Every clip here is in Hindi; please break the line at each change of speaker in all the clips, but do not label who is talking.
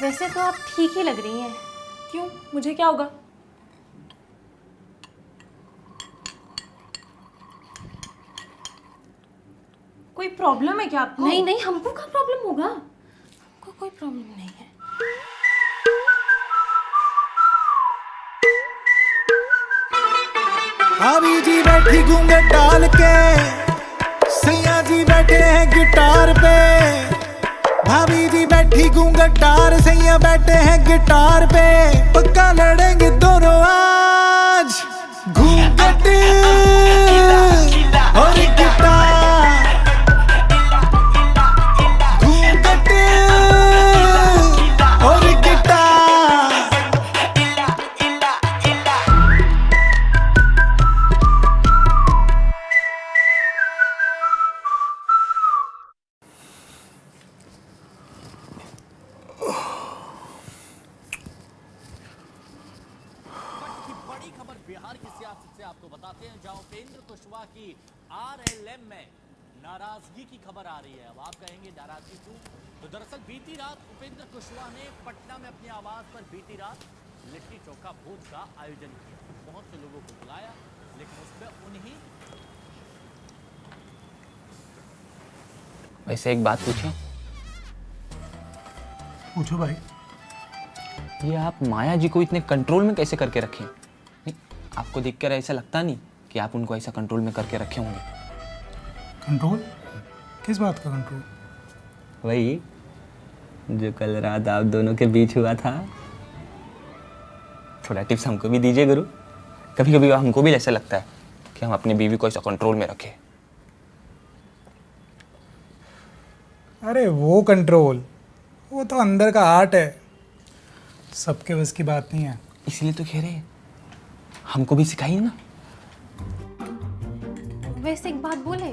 वैसे तो आप ठीक ही लग रही हैं।
क्यों, मुझे क्या होगा? कोई प्रॉब्लम है क्या आपको?
नहीं नहीं, हमको क्या प्रॉब्लम होगा? हमको कोई प्रॉब्लम नहीं है।
भाभी जी बैठी घूंघट डाल के, सैया जी बैठे हैं गिटार पे। भाभी जी बैठी घूंघट डाल, सैया बैठे हैं गिटार पे। पक्का लड़ेंगे दोनों आज, घूंघट और गिटार, घूंघट और गिटार।
बड़ी खबर बिहार की सियासत से आपको बताते हैं, जहां उपेंद्र कुशवाहा की आरएलएम में नाराजगी की खबर आ रही है। अब आप कहेंगे नाराजगी क्यों? तो दरअसल बीती रात उपेंद्र कुशवाहा ने पटना में अपने आवास पर बीती रात लिट्टी चोखा भोज का आयोजन किया। बहुत से लोगों को बुलाया, लेकिन उसमें उन्हीं।
वैसे एक बात पूछूं?
पूछो भाई।
ये आप माया जी को इतने कंट्रोल में कैसे करके रखे? नहीं, आपको देखकर ऐसा लगता नहीं कि आप उनको ऐसा कंट्रोल में करके रखे होंगे?
कंट्रोल? किस बात का कंट्रोल?
वही जो कल रात आप दोनों के बीच हुआ था। थोड़ा टिप्स हमको भी दीजिए गुरु। कभी कभी हमको भी ऐसा लगता है कि हम अपनी बीवी को ऐसा कंट्रोल में रखें।
अरे वो कंट्रोल, वो तो अंदर का आर्ट है, सबके बस की बात नहीं है।
इसलिए तो कह रहे हैं हमको भी सिखाइए ना।
वैसे एक बात बोले,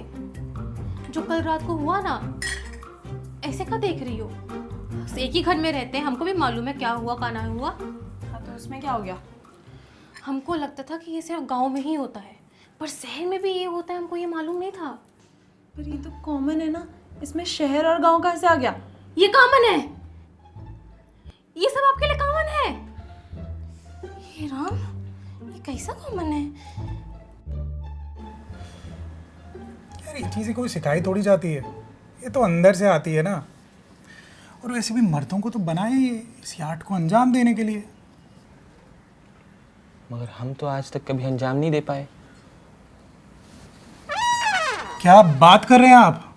जो कल रात को हुआ ना, ऐसे क्या देख रही हो? एक ही घर में रहते हैं, हमको भी मालूम है क्या हुआ क्या ना हुआ।
हाँ, तो उसमें क्या हो गया?
हमको लगता था कि ये सिर्फ गांव में ही होता है, पर शहर में भी ये होता है, हमको ये मालूम नहीं था।
पर ये तो कॉमन है ना, इसमें शहर और गांव कहाँ से आ गया?
ये कॉमन है, ये सब आपके लिए कॉमन है। ये राम, ये कैसा कॉमन है?
यार ये चीज़ें कोई सिखाई थोड़ी जाती है, ये तो अंदर से आती है ना। और वैसे भी मर्दों को तो बनाए इस आर्ट को अंजाम देने के लिए।
मगर हम तो आज तक कभी अंजाम नहीं दे पाए।
क्या बात कर रहे हैं आप?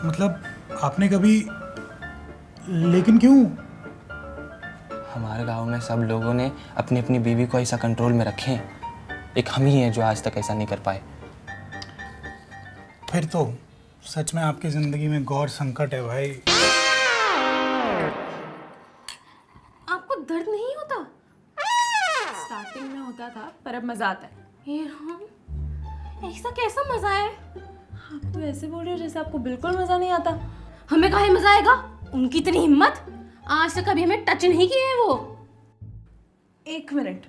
मतलब आपने कभी, लेकिन क्यों?
हमारे गांव में सब लोगों ने अपनी अपनी बीवी को ऐसा कंट्रोल में रखे हैं, एक हम ही हैं जो आज तक ऐसा नहीं कर पाए।
फिर तो सच में आपकी जिंदगी में गौर संकट है भाई।
आपको दर्द नहीं होता?
स्टार्टिंग में होता था, पर अब मजा आता है।
हे राम, ऐसा कैसा मजा है?
आप तो ऐसे बोल रहे हो जैसे आपको बिल्कुल मजा नहीं आता।
हमें काहे मजा आएगा? उनकी इतनी हिम्मत, आज तक कभी हमें टच नहीं किए हैं वो।
एक मिनट,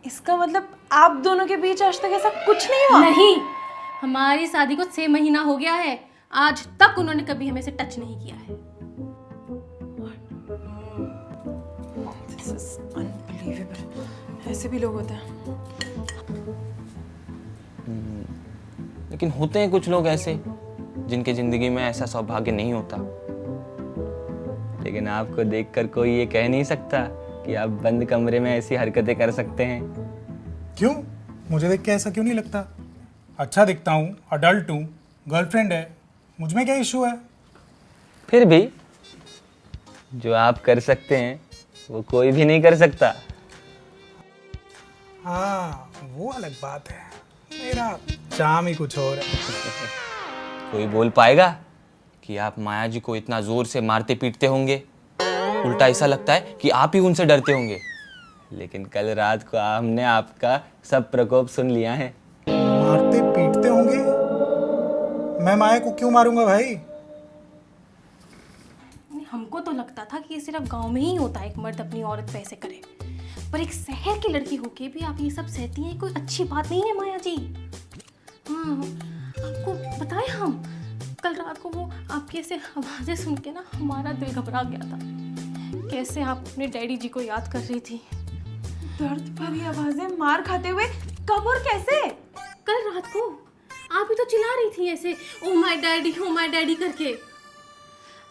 इसका मतलब आप दोनों के बीच आज तक ऐसा कुछ नहीं हुआ?
नहीं, हमारी शादी को 6 महीना हो गया है, आज तक उन्होंने कभी हमें से टच नहीं किया है।
This is unbelievable. ऐसे भी लोग होते हैं।
लेकिन होते हैं कुछ लोग ऐसे जिनके जिंदगी में ऐसा सौभाग्य नहीं होता। लेकिन आपको देखकर कोई ये कह नहीं सकता कि आप बंद कमरे में ऐसी हरकतें कर सकते हैं।
क्यों? मुझे देख के ऐसा क्यों नहीं लगता? अच्छा दिखता हूँ, अडल्ट हूँ, गर्लफ्रेंड है, मुझ में क्या इशू है?
फिर भी जो आप कर सकते हैं वो कोई भी नहीं कर सकता।
हाँ, वो अलग बात है, मेरा चाम ही कुछ और है।
कोई बोल पाएगा कि आप माया जी को इतना जोर से मारते पीटते होंगे? उल्टा ऐसा लगता है कि आप ही उनसे डरते होंगे। लेकिन कल रात को हमने आपका सब प्रकोप सुन लिया है।
मारते पीटते होंगे? मैं माया को क्यों मारूंगा भाई?
हमको तो लगता था कि ये सिर्फ गांव में ही होता है, एक मर्द अपनी औरत पे ऐसे करे, पर एक शहर की लड़की होके भी आप ये सब सहती हैं, कोई अच्छी बात नहीं है माया जी। हाँ, आपको बताएं हम, कल रात को वो आपकी ऐसे आवाज़ें सुन के ना हमारा दिल घबरा गया था। कैसे आप अपने डैडी जी को याद कर रही थी।
दर्द भरी आवाजें मार खाते हुए, कब और कैसे?
कल रात को आप ही तो चिल्ला रही थी ऐसे ओ माय डैडी करके।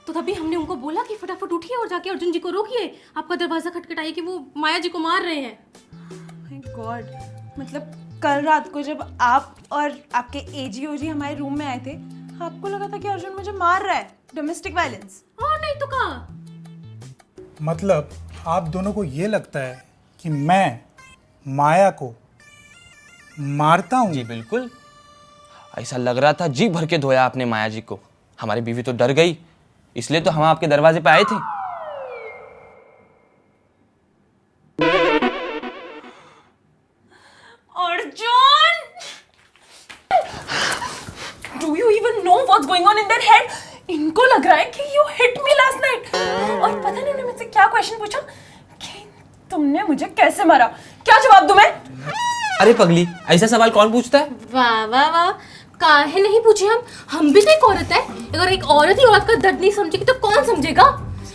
तो तभी हमने उनको बोला कि फटाफट उठिए और जाके अर्जुन जी को रोकिए, आपका दरवाजा खटखटाइए कि वो माया जी को मार रहे हैं।
माय गॉड, मतलब कल रात को जब आप और आपके एजी ओजी हमारे रूम में आए थे, आपको लगा था कि अर्जुन मुझे मार रहा है, डोमेस्टिक वायलेंस।
और नहीं तो का।
मतलब आप दोनों को ये लगता है कि मैं माया को मारता हूँ?
जी बिल्कुल, ऐसा लग रहा था। जी भर के धोया आपने माया जी को। हमारी बीवी तो डर गई, इसलिए तो हम आपके दरवाजे पे आए थे।
Arjun! Do you even know what's going on in their head? इनको लग रहा है कि you hit me last night. और पता नहीं उन्होंने मुझसे क्या क्वेश्चन पूछा कि तुमने मुझे कैसे मारा। क्या जवाब दूं मैं?
अरे पगली, ऐसा सवाल कौन पूछता है?
वाह वाह वाह, काहे नहीं पूछे हम भी तो एक औरत है। अगर एक औरत ही औरत का दर्द नहीं समझेगी तो कौन समझेगा।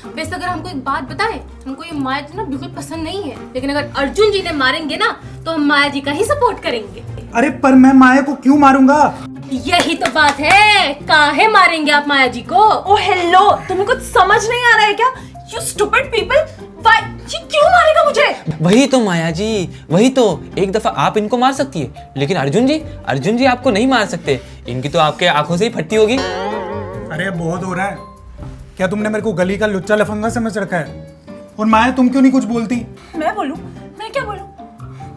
वैसे अगर हमको एक बात बताएं, हमको ये माया जी ना बिल्कुल पसंद नहीं है, लेकिन अगर अर्जुन जी ने मारेंगे ना तो हम माया जी का ही सपोर्ट करेंगे।
अरे पर मैं माया को क्यों मारूंगा?
यही तो बात है, काहे मारेंगे आप माया जी को?
ओ हेलो, तुम्हें कुछ समझ नहीं आ रहा है क्या? You stupid people! Why? ये क्यों मारेगा मुझे?
वही तो माया जी, वही तो। एक दफा आप इनको मार सकती है, लेकिन अर्जुन जी आपको नहीं मार सकते। इनकी तो आपके आंखों से ही फटती होगी।
अरे बहुत हो रहा है। क्या तुमने मेरे को गली का लुच्चा लफंगा समझ रखा है? और माया तुम क्यों नहीं कुछ बोलती?
मैं बोलूं? मैं क्या बोलूं?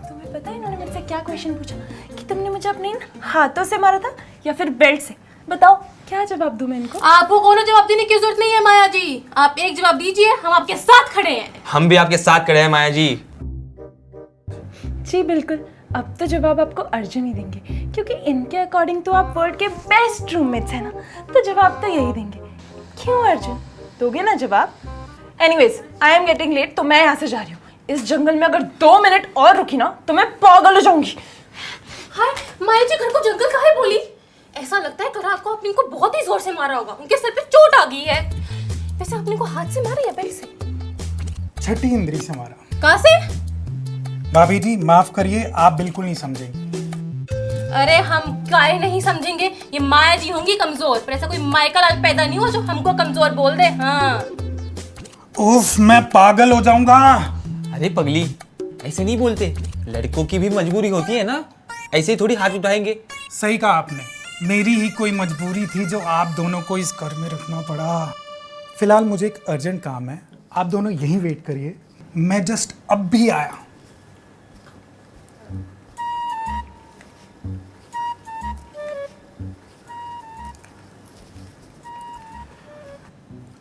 तुम्हें पता है इन्होंने मुझसे क्या क्वेश्चन पूछा कि तुमने मुझे अपने इन हाथों से मारा था या फिर बेल्ट से? बताओ क्या जवाब दूं मैं इनको?
आपको कोनो जवाब देने की जरूरत नहीं है माया जी, आप एक जवाब दीजिए, हम आपके साथ खड़े हैं।
हम भी आपके साथ खड़े हैं माया जी।
जी बिल्कुल, अब तो जवाब आपको अर्जुन ही देंगे, क्योंकि इनके अकॉर्डिंग तो आप वर्ल्ड के बेस्ट रूममेट्स हैं ना, तो जवाब तो यही देंगे। क्यों अर्जुन, दोगे ना जवाब? Anyways, I am getting late, तो मैं यहाँ से जा रही हूँ। इस जंगल में अगर 2 मिनट और रुकी ना तो मैं पागल हो जाऊंगी।
हाय, माया जी घर को जंगल काहे बोली? ऐसा लगता है कल रात को आपने इनको बहुत ही जोर से मारा होगा, उनके सर पे चोट आ गई है। वैसे आपने को हाथ से मारा या बेल्ट से?
छठी इंद्री से मारा।
कहाँ से?
भाभी जी माफ करिए, आप बिल्कुल नहीं समझेंगे।
अरे हम काहे नहीं समझेंगे, ये माया जी होंगी कमजोर, पर ऐसा कोई माइकल आज पैदा नहीं हुआ जो हमको कमजोर बोल दे। हाँ
उफ, मैं पागल हो जाऊंगा।
अरे पगली, ऐसे नहीं बोलते, लड़कों की भी मजबूरी होती है ना, ऐसे ही थोड़ी हाथ उठाएंगे।
सही कहा आपने, मेरी ही कोई मजबूरी थी जो आप दोनों को इस घर में रखना पड़ा। फिलहाल मुझे एक अर्जेंट काम है, आप दोनों यहीं वेट करिए, मैं जस्ट अब भी आया।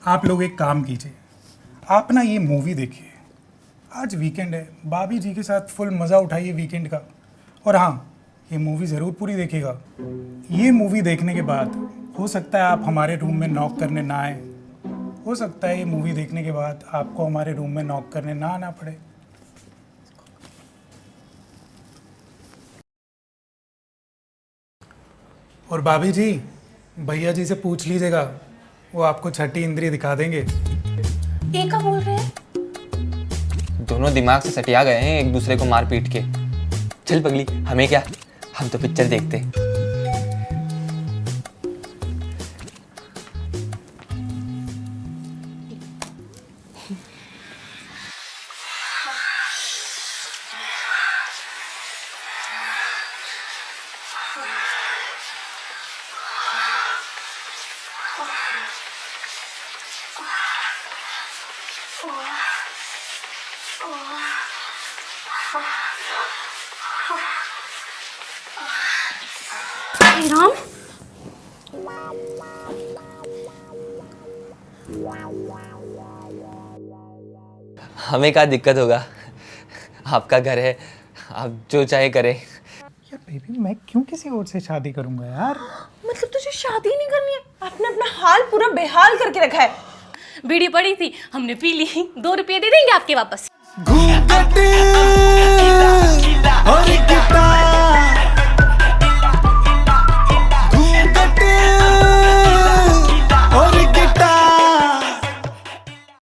आप लोग एक काम कीजिए, आप ना ये मूवी देखिए। आज वीकेंड है, भाभी जी के साथ फुल मज़ा उठाइए वीकेंड का। और हाँ, ये मूवी ज़रूर पूरी देखिएगा। ये मूवी देखने के बाद हो सकता है आप हमारे रूम में नॉक करने ना आए, हो सकता है ये मूवी देखने के बाद आपको हमारे रूम में नॉक करने ना आना पड़े। और भाभी जी, भैया जी से पूछ लीजिएगा, वो आपको छठी इंद्री दिखा देंगे।
ये क्या बोल रहे हैं?
दोनों दिमाग से सटिया गए हैं एक दूसरे को मार पीट के। चल पगली, हमें क्या, हम तो पिक्चर देखते हैं।
हे राम,
हमें क्या दिक्कत होगा, आपका घर है, आप जो चाहे करें।
यार बेबी, मैं क्यों किसी और से शादी करूंगा यार?
मतलब तुझे शादी नहीं करनी है? आपने अपना हाल पूरा बेहाल करके रखा है।
बीड़ी पड़ी थी, हमने पी ली, 2 रुपये दे देंगे आपके वापस।
घूंघट